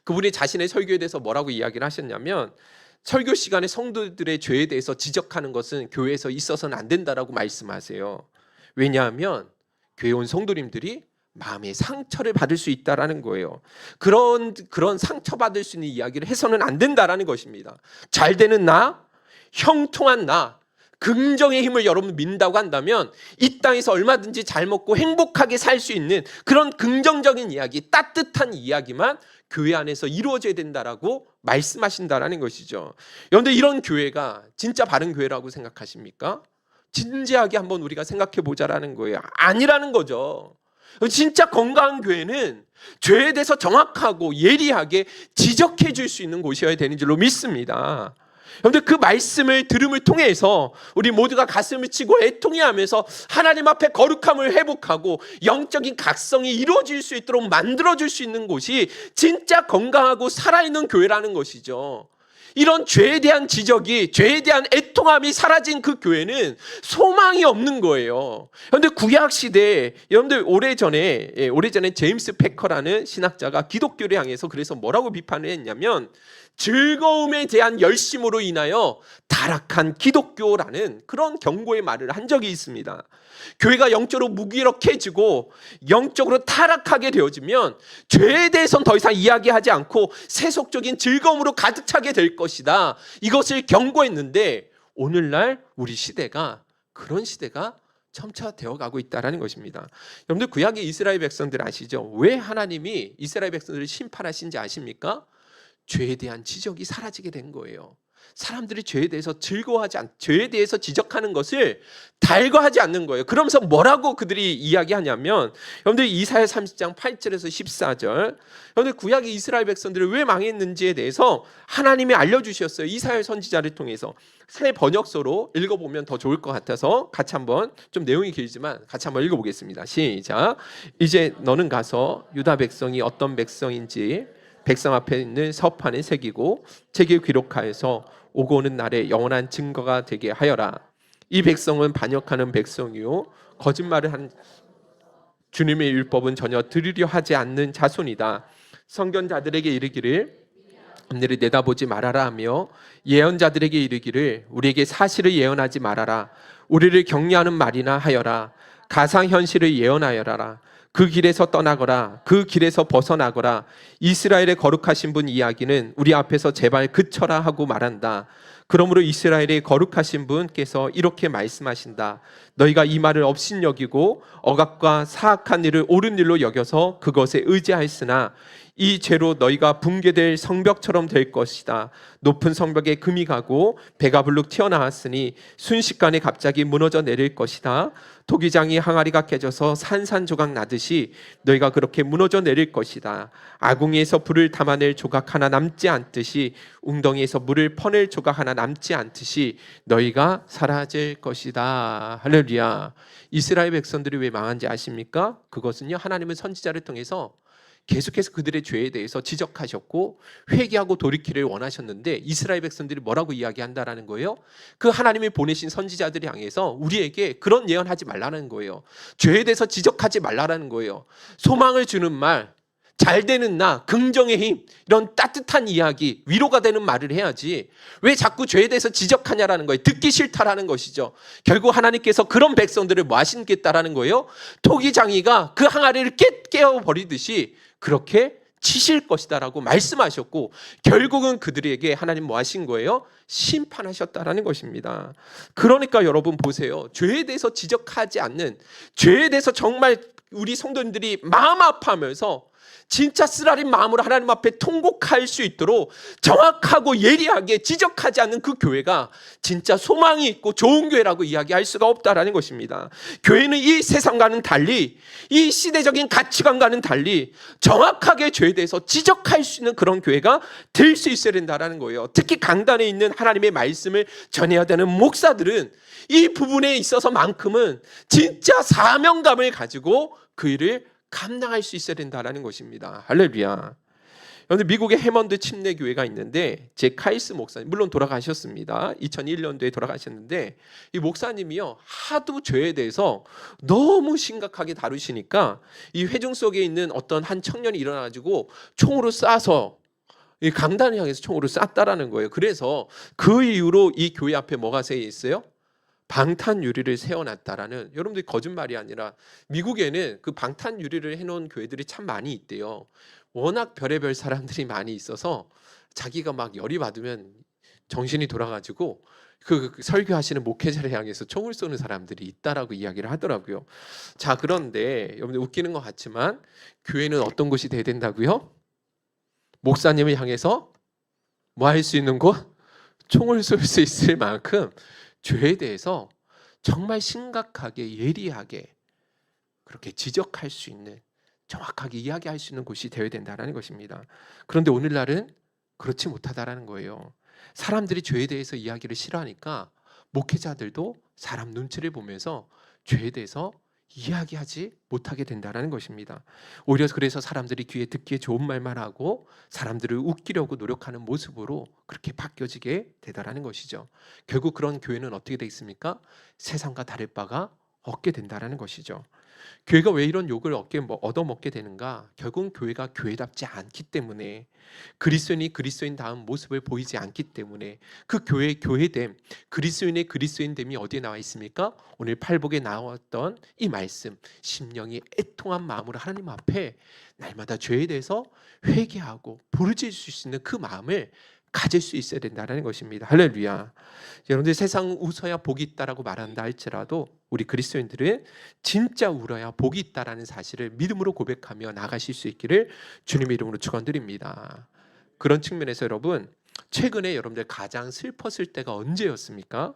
그분이 자신의 설교에 대해서 뭐라고 이야기를 하셨냐면 설교 시간에 성도들의 죄에 대해서 지적하는 것은 교회에서 있어서는 안 된다라고 말씀하세요. 왜냐하면 교회 온 성도님들이 마음의 상처를 받을 수 있다라는 거예요. 그런 상처받을 수 있는 이야기를 해서는 안 된다라는 것입니다. 잘 되는 나, 형통한 나, 긍정의 힘을 여러분 믿는다고 한다면 이 땅에서 얼마든지 잘 먹고 행복하게 살 수 있는 그런 긍정적인 이야기, 따뜻한 이야기만 교회 안에서 이루어져야 된다라고 말씀하신다라는 것이죠. 그런데 이런 교회가 진짜 바른 교회라고 생각하십니까? 진지하게 한번 우리가 생각해 보자라는 거예요. 아니라는 거죠. 진짜 건강한 교회는 죄에 대해서 정확하고 예리하게 지적해 줄 수 있는 곳이어야 되는 줄로 믿습니다. 그런데 그 말씀을 들음을 통해서 우리 모두가 가슴을 치고 애통해하면서 하나님 앞에 거룩함을 회복하고 영적인 각성이 이루어질 수 있도록 만들어줄 수 있는 곳이 진짜 건강하고 살아있는 교회라는 것이죠. 이런 죄에 대한 지적이, 죄에 대한 애통함이 사라진 그 교회는 소망이 없는 거예요. 그런데 구약 시대에 여러분들 오래전에 제임스 패커라는 신학자가 기독교를 향해서 그래서 뭐라고 비판을 했냐면 즐거움에 대한 열심으로 인하여 타락한 기독교라는 그런 경고의 말을 한 적이 있습니다. 교회가 영적으로 무기력해지고 영적으로 타락하게 되어지면 죄에 대해서는 더 이상 이야기하지 않고 세속적인 즐거움으로 가득 차게 될 것이다. 이것을 경고했는데 오늘날 우리 시대가 그런 시대가 점차 되어가고 있다는 것입니다. 여러분들 구약의 이스라엘 백성들 아시죠? 왜 하나님이 이스라엘 백성들을 심판하신지 아십니까? 죄에 대한 지적이 사라지게 된 거예요. 사람들이 죄에 대해서 죄에 대해서 지적하는 것을 달궈하지 않는 거예요. 그러면서 뭐라고 그들이 이야기하냐면 여러분들 이사야 30장 8절에서 14절 여러분들 구약의 이스라엘 백성들이 왜 망했는지에 대해서 하나님이 알려주셨어요. 이사야 선지자를 통해서 새 번역서로 읽어보면 더 좋을 것 같아서 같이 한번 좀 내용이 길지만 같이 한번 읽어보겠습니다. 시작. 이제 너는 가서 유다 백성이 어떤 백성인지 백성 앞에 있는 서판에 새기고 책에 기록하여서 오고 오는 날에 영원한 증거가 되게 하여라. 이 백성은 반역하는 백성이요 거짓말을 한 주님의 율법은 전혀 들으려 하지 않는 자손이다. 선견자들에게 이르기를 앞일을 내다보지 말아라 하며 예언자들에게 이르기를 우리에게 사실을 예언하지 말아라. 우리를 격려하는 말이나 하여라. 가상현실을 예언하여라. 그 길에서 떠나거라. 그 길에서 벗어나거라. 이스라엘의 거룩하신 분 이야기는 우리 앞에서 제발 그쳐라 하고 말한다. 그러므로 이스라엘의 거룩하신 분께서 이렇게 말씀하신다. 너희가 이 말을 업신여기고 억압과 사악한 일을 옳은 일로 여겨서 그것에 의지하였으나 이 죄로 너희가 붕괴될 성벽처럼 될 것이다. 높은 성벽에 금이 가고 배가 불룩 튀어나왔으니 순식간에 갑자기 무너져 내릴 것이다. 토기장이 항아리가 깨져서 산산조각 나듯이 너희가 그렇게 무너져 내릴 것이다. 아궁이에서 불을 담아낼 조각 하나 남지 않듯이 웅덩이에서 물을 퍼낼 조각 하나 남지 않듯이 너희가 사라질 것이다. 할렐루야. 이스라엘 백성들이 왜 망한지 아십니까? 그것은요 하나님은 선지자를 통해서 계속해서 그들의 죄에 대해서 지적하셨고 회개하고 돌이키를 원하셨는데 이스라엘 백성들이 뭐라고 이야기한다라는 거예요? 그 하나님이 보내신 선지자들이 향해서 우리에게 그런 예언하지 말라는 거예요. 죄에 대해서 지적하지 말라는 거예요. 소망을 주는 말, 잘 되는 나, 긍정의 힘, 이런 따뜻한 이야기, 위로가 되는 말을 해야지 왜 자꾸 죄에 대해서 지적하냐라는 거예요. 듣기 싫다라는 것이죠. 결국 하나님께서 그런 백성들을 뭐 하시겠다라는 거예요? 토기장이가 그 항아리를 깨어버리듯이 그렇게 치실 것이다라고 말씀하셨고 결국은 그들에게 하나님 뭐 하신 거예요? 심판하셨다라는 것입니다. 그러니까 여러분 보세요. 죄에 대해서 지적하지 않는, 죄에 대해서 정말 우리 성도님들이 마음 아파하면서 진짜 쓰라린 마음으로 하나님 앞에 통곡할 수 있도록 정확하고 예리하게 지적하지 않는 그 교회가 진짜 소망이 있고 좋은 교회라고 이야기할 수가 없다라는 것입니다. 교회는 이 세상과는 달리, 이 시대적인 가치관과는 달리 정확하게 죄에 대해서 지적할 수 있는 그런 교회가 될 수 있어야 된다는 거예요. 특히 강단에 있는 하나님의 말씀을 전해야 되는 목사들은 이 부분에 있어서만큼은 진짜 사명감을 가지고 그 일을 감당할 수 있어야 된다는 것입니다. 할렐루야. 그런데 미국에 해먼드 침례교회가 있는데 제 카이스 목사님, 물론 돌아가셨습니다. 2001년도에 돌아가셨는데 이 목사님이요 하도 죄에 대해서 너무 심각하게 다루시니까 이 회중 속에 있는 어떤 한 청년이 일어나가지고 총으로 쏴서 이 강단을 향해서 총으로 쐈다라는 거예요. 그래서 그 이후로 이 교회 앞에 뭐가 세 있어요? 방탄 유리를 세워놨다라는, 여러분들이 거짓말이 아니라 미국에는 그 방탄 유리를 해놓은 교회들이 참 많이 있대요. 워낙 별의별 사람들이 많이 있어서 자기가 막 열이 받으면 정신이 돌아가지고 그 설교하시는 목회자를 향해서 총을 쏘는 사람들이 있다라고 이야기를 하더라고요. 자, 그런데 여러분들 웃기는 것 같지만 교회는 어떤 곳이 돼야 된다고요? 목사님을 향해서 뭐 할 수 있는 곳? 총을 쏠 수 있을 만큼 죄에 대해서 정말 심각하게 예리하게 그렇게 지적할 수 있는, 정확하게 이야기할 수 있는 곳이 되어야 된다는 것입니다. 그런데 오늘날은 그렇지 못하다라는 거예요. 사람들이 죄에 대해서 이야기를 싫어하니까 목회자들도 사람 눈치를 보면서 죄에 대해서 이야기하지 못하게 된다는 것입니다. 오히려 그래서 사람들이 귀에 듣기에 좋은 말만 하고 사람들을 웃기려고 노력하는 모습으로 그렇게 바뀌어지게 되다라는 것이죠. 결국 그런 교회는 어떻게 되겠습니까? 세상과 다를 바가 없게 된다는 것이죠. 교회가 왜 이런 욕을 얻어먹게 되는가? 결국은 교회가 교회답지 않기 때문에, 그리스도인이 그리스도인다운 모습을 보이지 않기 때문에, 그 교회의 교회됨, 그리스도인의 그리스도인됨이 어디에 나와 있습니까? 오늘 팔복에 나왔던 이 말씀, 심령이 애통한 마음으로 하나님 앞에 날마다 죄에 대해서 회개하고 부르짖을 수 있는 그 마음을 가질 수 있어야 된다는 것입니다. 할렐루야. 여러분들 세상 웃어야 복이 있다라고 말한다 할지라도 우리 그리스도인들은 진짜 울어야 복이 있다라는 사실을 믿음으로 고백하며 나가실 수 있기를 주님의 이름으로 축원드립니다. 그런 측면에서 여러분, 최근에 여러분들 가장 슬펐을 때가 언제였습니까?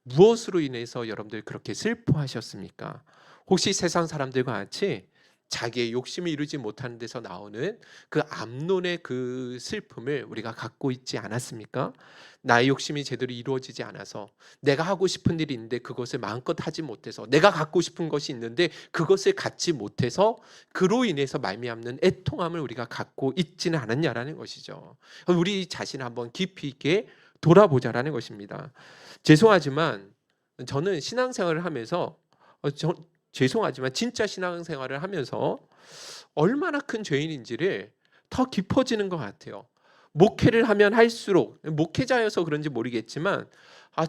무엇으로 인해서 여러분들 그렇게 슬퍼하셨습니까? 혹시 세상 사람들과 같이 자기의 욕심을 이루지 못하는 데서 나오는 그 암론의 그 슬픔을 우리가 갖고 있지 않았습니까? 나의 욕심이 제대로 이루어지지 않아서, 내가 하고 싶은 일이 있는데 그것을 마음껏 하지 못해서, 내가 갖고 싶은 것이 있는데 그것을 갖지 못해서 그로 인해서 말미암는 애통함을 우리가 갖고 있지는 않았냐라는 것이죠. 우리 자신을 한번 깊이 있게 돌아보자라는 것입니다. 죄송하지만 저는 신앙생활을 하면서 죄송하지만 진짜 신앙생활을 하면서 얼마나 큰 죄인인지를 더 깊어지는 것 같아요. 목회를 하면 할수록, 목회자여서 그런지 모르겠지만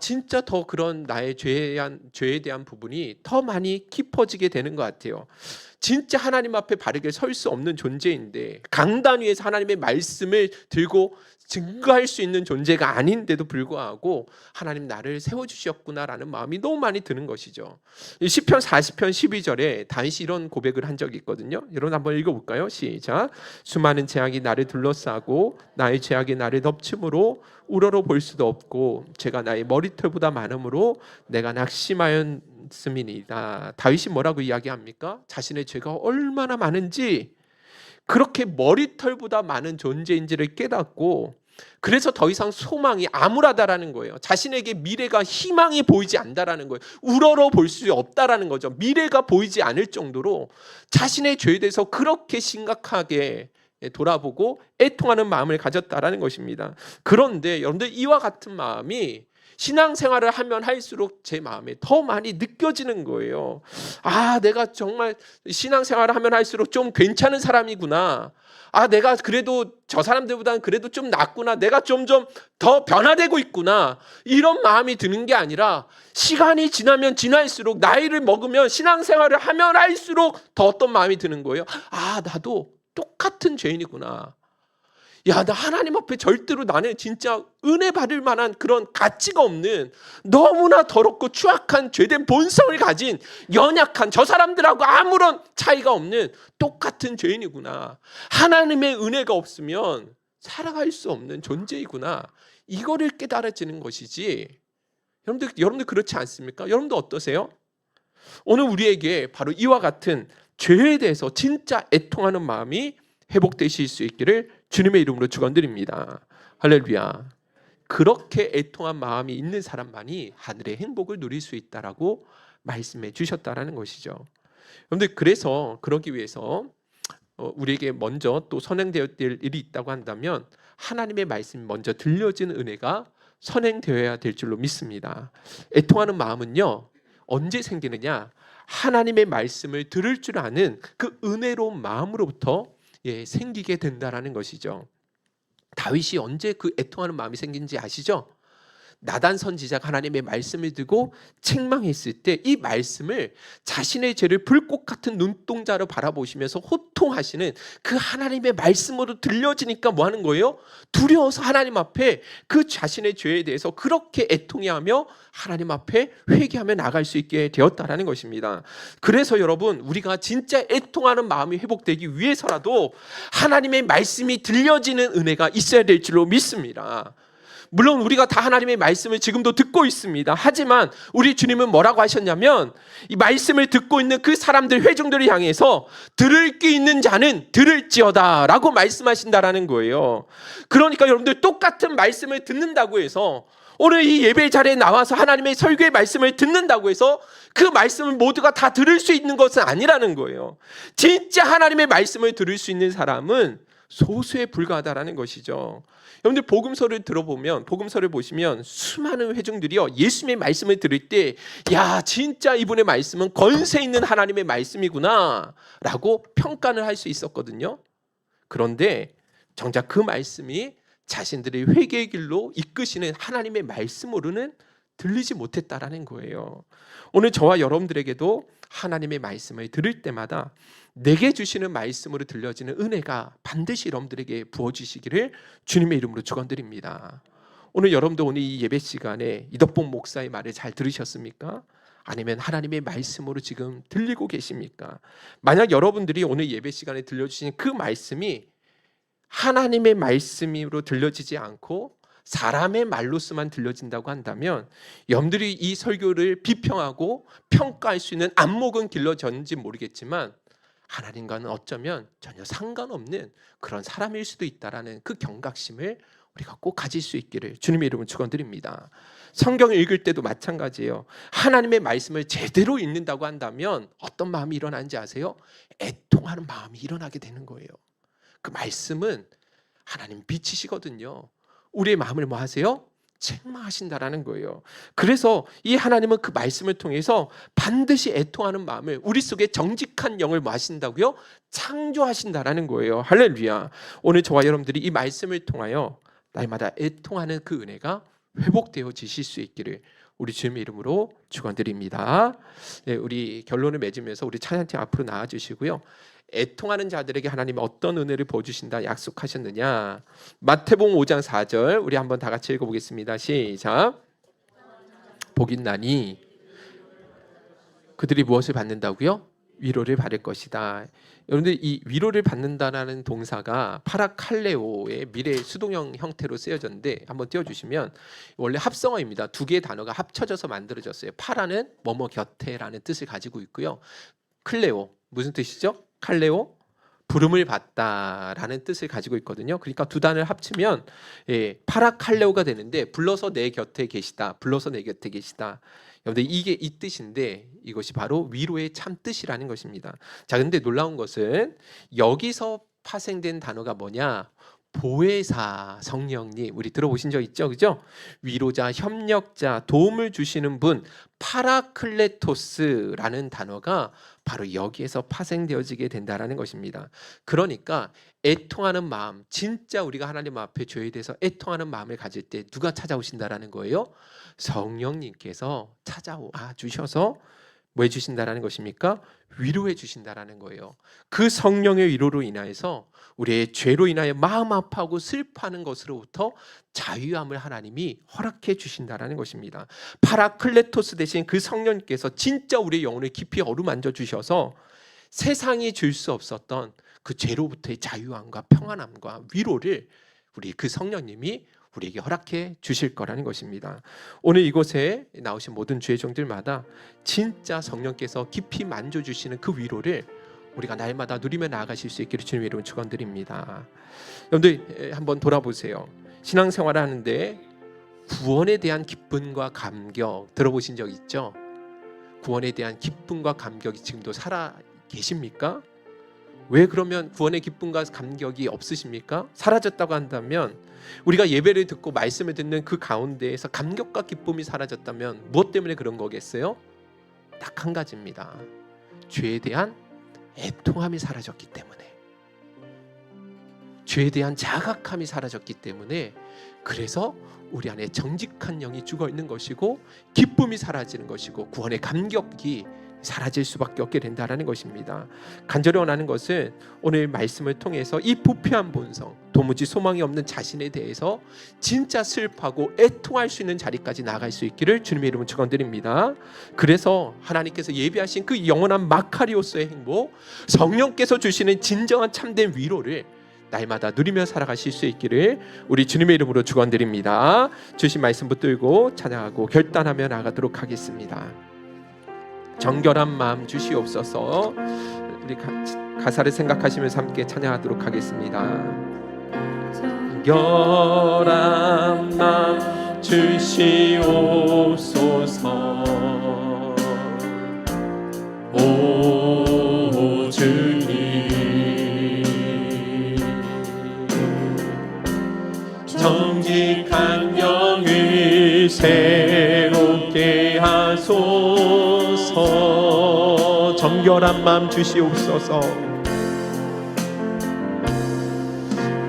진짜 더 그런 나의 죄에 대한 부분이 더 많이 깊어지게 되는 것 같아요. 진짜 하나님 앞에 바르게 설 수 없는 존재인데, 강단 위에서 하나님의 말씀을 들고 증거할 수 있는 존재가 아닌데도 불구하고 하나님 나를 세워주셨구나라는 마음이 너무 많이 드는 것이죠. 시편 40편 12절에 다윗이 이런 고백을 한 적이 있거든요. 여러분 한번 읽어볼까요? 시작. 수많은 재앙이 나를 둘러싸고 나의 죄악이 나를 덮침으로 우러러 볼 수도 없고 죄가 나의 머리털보다 많음으로 내가 낙심하였음이니이다. 다윗이 뭐라고 이야기합니까? 자신의 죄가 얼마나 많은지, 그렇게 머리털보다 많은 존재인지를 깨닫고, 그래서 더 이상 소망이 암울하다라는 거예요. 자신에게 미래가 희망이 보이지 않다라는 거예요. 우러러 볼 수 없다라는 거죠. 미래가 보이지 않을 정도로 자신의 죄에 대해서 그렇게 심각하게 돌아보고 애통하는 마음을 가졌다라는 것입니다. 그런데 여러분들, 이와 같은 마음이 신앙생활을 하면 할수록 제 마음에 더 많이 느껴지는 거예요. 내가 정말 신앙생활을 하면 할수록 좀 괜찮은 사람이구나. 내가 그래도 저 사람들보다는 그래도 좀 낫구나. 내가 점점 더 변화되고 있구나. 이런 마음이 드는 게 아니라, 시간이 지나면 지날수록, 나이를 먹으면, 신앙생활을 하면 할수록 더 어떤 마음이 드는 거예요. 나도 똑같은 죄인이구나. 나 하나님 앞에 절대로 나는 진짜 은혜 받을 만한 그런 가치가 없는, 너무나 더럽고 추악한 죄된 본성을 가진 연약한, 저 사람들하고 아무런 차이가 없는 똑같은 죄인이구나. 하나님의 은혜가 없으면 살아갈 수 없는 존재이구나. 이거를 깨달아지는 것이지. 여러분들 그렇지 않습니까? 여러분도 어떠세요? 오늘 우리에게 바로 이와 같은 죄에 대해서 진짜 애통하는 마음이 회복되실 수 있기를 주님의 이름으로 축원드립니다. 할렐루야. 그렇게 애통한 마음이 있는 사람만이 하늘의 행복을 누릴 수 있다라고 말씀해 주셨다라는 것이죠. 그런데 그래서 그러기 위해서 우리에게 먼저 또 선행되어야 될 일이 있다고 한다면, 하나님의 말씀이 먼저 들려진 은혜가 선행되어야 될 줄로 믿습니다. 애통하는 마음은요, 언제 생기느냐? 하나님의 말씀을 들을 줄 아는 그 은혜로운 마음으로부터 생기게 된다라는 것이죠. 다윗이 언제 그 애통하는 마음이 생긴지 아시죠? 나단 선지자가 하나님의 말씀을 듣고 책망했을 때 이 말씀을 자신의 죄를 불꽃 같은 눈동자로 바라보시면서 호통하시는 그 하나님의 말씀으로 들려지니까 뭐 하는 거예요? 두려워서 하나님 앞에 그 자신의 죄에 대해서 그렇게 애통해하며 하나님 앞에 회개하며 나갈 수 있게 되었다라는 것입니다. 그래서 여러분, 우리가 진짜 애통하는 마음이 회복되기 위해서라도 하나님의 말씀이 들려지는 은혜가 있어야 될 줄로 믿습니다. 물론 우리가 다 하나님의 말씀을 지금도 듣고 있습니다. 하지만 우리 주님은 뭐라고 하셨냐면 이 말씀을 듣고 있는 그 사람들, 회중들을 향해서 들을 귀 있는 자는 들을지어다 라고 말씀하신다라는 거예요. 그러니까 여러분들, 똑같은 말씀을 듣는다고 해서, 오늘 이 예배 자리에 나와서 하나님의 설교의 말씀을 듣는다고 해서 그 말씀을 모두가 다 들을 수 있는 것은 아니라는 거예요. 진짜 하나님의 말씀을 들을 수 있는 사람은 소수에 불과하다라는 것이죠. 여러분들, 복음서를 들어보면, 복음서를 보시면 수많은 회중들이요, 예수님의 말씀을 들을 때, 야, 진짜 이분의 말씀은 권세 있는 하나님의 말씀이구나 라고 평가를 할 수 있었거든요. 그런데 정작 그 말씀이 자신들의 회개의 길로 이끄시는 하나님의 말씀으로는 들리지 못했다라는 거예요. 오늘 저와 여러분들에게도 하나님의 말씀을 들을 때마다 내게 주시는 말씀으로 들려지는 은혜가 반드시 여러분들에게 부어주시기를 주님의 이름으로 축원드립니다. 오늘 여러분도 오늘 이 예배 시간에 이덕봉 목사의 말을 잘 들으셨습니까? 아니면 하나님의 말씀으로 지금 들리고 계십니까? 만약 여러분들이 오늘 예배 시간에 들려주신 그 말씀이 하나님의 말씀으로 들려지지 않고 사람의 말로서만 들려진다고 한다면, 여러분들이 이 설교를 비평하고 평가할 수 있는 안목은 길러졌는지 모르겠지만 하나님과는 어쩌면 전혀 상관없는 그런 사람일 수도 있다라는 그 경각심을 우리가 꼭 가질 수 있기를 주님의 이름으로 축원드립니다. 성경을 읽을 때도 마찬가지예요. 하나님의 말씀을 제대로 읽는다고 한다면 어떤 마음이 일어나는지 아세요? 애통하는 마음이 일어나게 되는 거예요. 그 말씀은 하나님 빛이시거든요. 우리의 마음을 뭐 하세요? 책망하신다라는 거예요. 그래서 이 하나님은 그 말씀을 통해서 반드시 애통하는 마음을, 우리 속에 정직한 영을 뭐 하신다고요? 창조하신다라는 거예요. 할렐루야. 오늘 저와 여러분들이 이 말씀을 통하여 날마다 애통하는 그 은혜가 회복되어지실 수 있기를 우리 주님의 이름으로 축원드립니다. 네, 우리 결론을 맺으면서 우리 찬양팀 앞으로 나와주시고요. 애통하는 자들에게 하나님이 어떤 은혜를 부어주신다 약속하셨느냐, 마태복음 5장 4절 우리 한번 다 같이 읽어보겠습니다. 시작. 복있나니 그들이 무엇을 받는다고요? 위로를 받을 것이다. 여러분들, 이 위로를 받는다라는 동사가 파라칼레오의 미래 수동형 형태로 쓰여졌는데, 한번 띄워주시면 원래 합성어입니다. 두 개의 단어가 합쳐져서 만들어졌어요. 파라는 뭐뭐 곁에라는 뜻을 가지고 있고요. 클레오, 무슨 뜻이죠? 칼레오, 부름을 받다라는 뜻을 가지고 있거든요. 그러니까 두 단어를 합치면 파라칼레오가 되는데, 불러서 내 곁에 계시다, 불러서 내 곁에 계시다. 여러분들, 이게 이 뜻인데 이것이 바로 위로의 참 뜻이라는 것입니다. 자, 근데 놀라운 것은 여기서 파생된 단어가 뭐냐? 보혜사 성령님, 우리 들어보신 적 있죠, 그죠? 위로자, 협력자, 도움을 주시는 분, 파라클레토스라는 단어가 바로 여기에서 파생되어지게 된다라는 것입니다. 그러니까 애통하는 마음, 진짜 우리가 하나님 앞에 죄에 대해서 애통하는 마음을 가질 때 누가 찾아오신다라는 거예요? 성령님께서 찾아와 주셔서 뭐 해주신다라는 것입니까? 위로해 주신다라는 거예요. 그 성령의 위로로 인하여서 우리의 죄로 인하여 마음 아파하고 슬퍼하는 것으로부터 자유함을 하나님이 허락해 주신다라는 것입니다. 파라클레토스 대신 그 성령님께서 진짜 우리의 영혼을 깊이 어루만져 주셔서 세상이 줄 수 없었던 그 죄로부터의 자유함과 평안함과 위로를 우리 그 성령님이 우리에게 허락해 주실 거라는 것입니다. 오늘 이곳에 나오신 모든 주의 종들마다 진짜 성령께서 깊이 만져주시는 그 위로를 우리가 날마다 누리며 나아가실 수 있기를 주님의 이름으로 축원드립니다. 여러분들, 한번 돌아보세요. 신앙생활을 하는데 구원에 대한 기쁨과 감격 들어보신 적 있죠? 구원에 대한 기쁨과 감격이 지금도 살아 계십니까? 왜 그러면 구원의 기쁨과 감격이 없으십니까? 사라졌다고 한다면, 우리가 예배를 듣고 말씀을 듣는 그 가운데에서 감격과 기쁨이 사라졌다면 무엇 때문에 그런 거겠어요? 딱 한 가지입니다. 죄에 대한 애통함이 사라졌기 때문에. 죄에 대한 자각함이 사라졌기 때문에, 그래서 우리 안에 정직한 영이 죽어 있는 것이고 기쁨이 사라지는 것이고 구원의 감격이 사라질 수밖에 없게 된다라는 것입니다. 간절히 원하는 것은 오늘 말씀을 통해서 이 부패한 본성, 도무지 소망이 없는 자신에 대해서 진짜 슬퍼하고 애통할 수 있는 자리까지 나아갈 수 있기를 주님의 이름으로 축원드립니다. 그래서 하나님께서 예비하신 그 영원한 마카리오스의 행복, 성령께서 주시는 진정한 참된 위로를 날마다 누리며 살아가실 수 있기를 우리 주님의 이름으로 축원드립니다. 주신 말씀 붙들고 찬양하고 결단하며 나가도록 하겠습니다. 정결한 마음 주시옵소서. 우리 가사를 생각하시면서 함께 찬양하도록 하겠습니다. 정결한 마음 주시옵소서. 오 주님, 정직한 영을 새롭게 하소서. 정결한 마음 주시옵소서.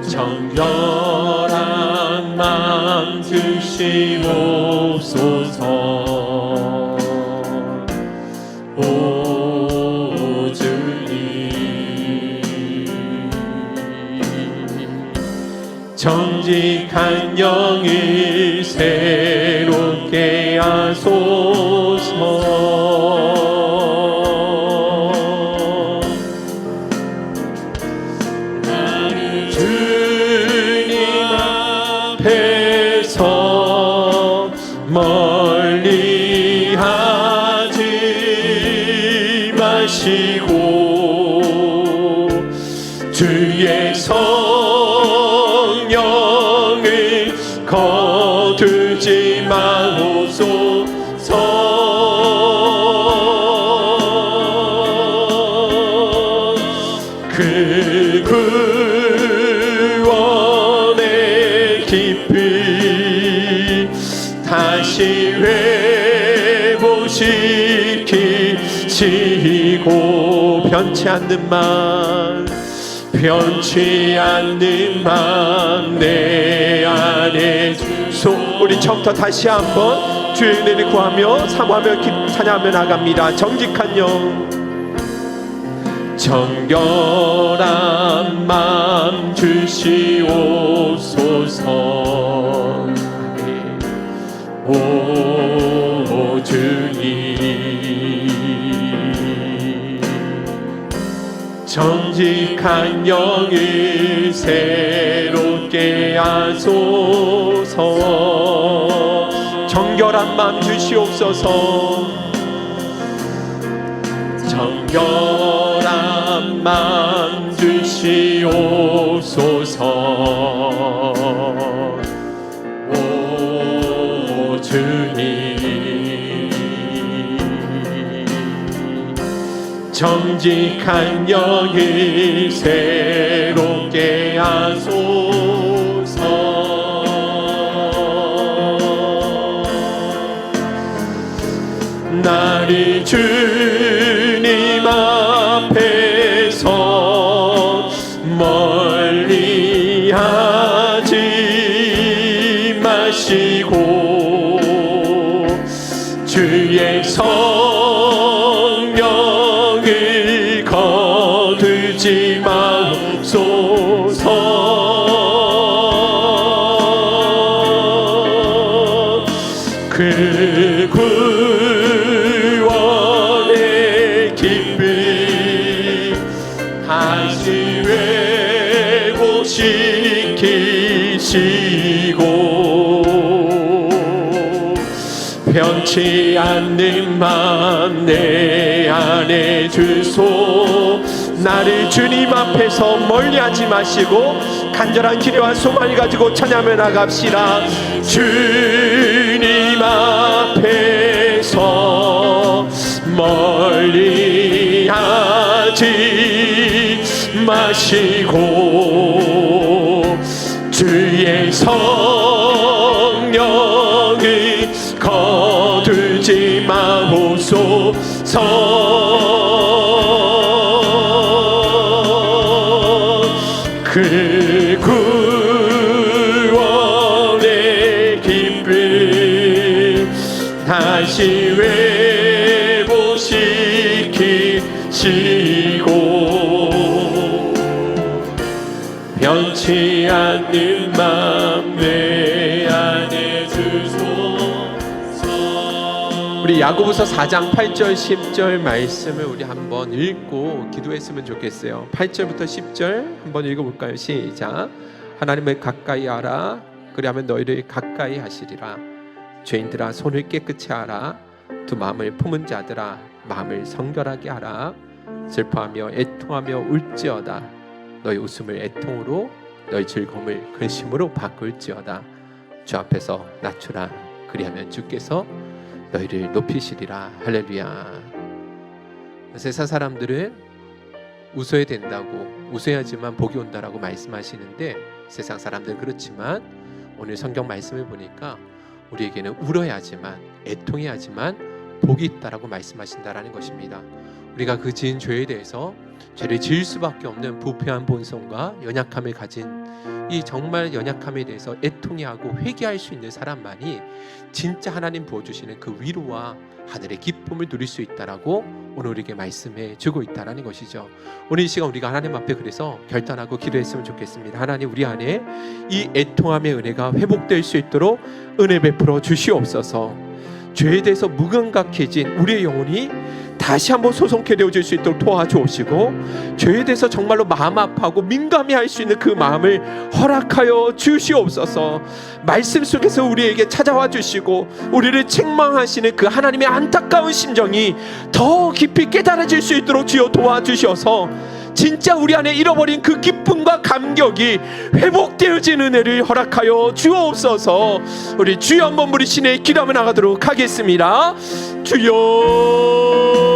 정결한 마음 주시옵소서. 오 주님, 정직한 영을 새롭게 하소서. 멀리 하지 마시고 주의 성령을 거두지 마옵소서. 그 구원의 깊이 다시 회복시키시고 변치 않는 맘, 변치 않는 맘 내 안에 우리 처음부터 다시 한번 주의 은혜를 구하며 사모하며 찬양하며 나갑니다. 정직한 영, 정결한 마음 주시옵소서. 오 주님, 정직한 영을 새롭게 하소서. 정결한 마음 주시옵소서. 정결한 마음 주시옵소서. 오 주님, 정직한 영을 새롭게 하소서. 나를 주님 앞에서 멀리 하지 마시고 주의 성령을 거두지 마옵소서. 그 구원의 깊이 다시 회복시키시고 변치 않는 맘 내 안에 주소. 나를 주님 앞에서 멀리하지 마시고 간절한 기대와 소망을 가지고 찬양하며 나갑시다. 주님 앞에서 멀리하지 마시고 주의 성령을 거두지 마옵소서. 그 다시 회복시키시고 변치 않는 맘 내 안에 주소서. 우리 야고보서 4장 8절 10절 말씀을 우리 한번 읽고 기도했으면 좋겠어요. 8절부터 10절 한번 읽어볼까요? 시작. 하나님을 가까이 하라. 그리하면 너희를 가까이 하시리라. 죄인들아 손을 깨끗이 하라. 두 마음을 품은 자들아 마음을 성결하게 하라. 슬퍼하며 애통하며 울지어다. 너희 웃음을 애통으로 너희 즐거움을 근심으로 바꿀지어다. 주 앞에서 낮추라. 그리하면 주께서 너희를 높이시리라. 할렐루야. 세상 사람들은 웃어야 된다고, 웃어야지만 복이 온다라고 말씀하시는데 세상 사람들은 그렇지만 오늘 성경 말씀을 보니까 우리에게는 울어야지만, 애통해야지만 복이 있다라고 말씀하신다라는 것입니다. 우리가 그 지은 죄에 대해서 죄를 지을 수밖에 없는 부패한 본성과 연약함을 가진 이 정말 연약함에 대해서 애통해하고 회개할 수 있는 사람만이 진짜 하나님 부어주시는 그 위로와 하늘의 기쁨을 누릴 수 있다라고 오늘 우리에게 말씀해 주고 있다라는 것이죠. 오늘 이 시간 우리가 하나님 앞에 그래서 결단하고 기도했으면 좋겠습니다. 하나님, 우리 안에 이 애통함의 은혜가 회복될 수 있도록 은혜 베풀어 주시옵소서. 죄에 대해서 무감각해진 우리의 영혼이 다시 한번 소송케 되어질 수 있도록 도와주옵시고, 죄에 대해서 정말로 마음 아파하고 민감해할 수 있는 그 마음을 허락하여 주시옵소서. 말씀 속에서 우리에게 찾아와 주시고 우리를 책망하시는 그 하나님의 안타까운 심정이 더 깊이 깨달아질 수 있도록 주여 도와주셔서 진짜 우리 안에 잃어버린 그 기쁨과 감격이 회복되어진 은혜를 허락하여 주옵소서. 우리 주여 한번 부르시네 기도하며 나가도록 하겠습니다. 주여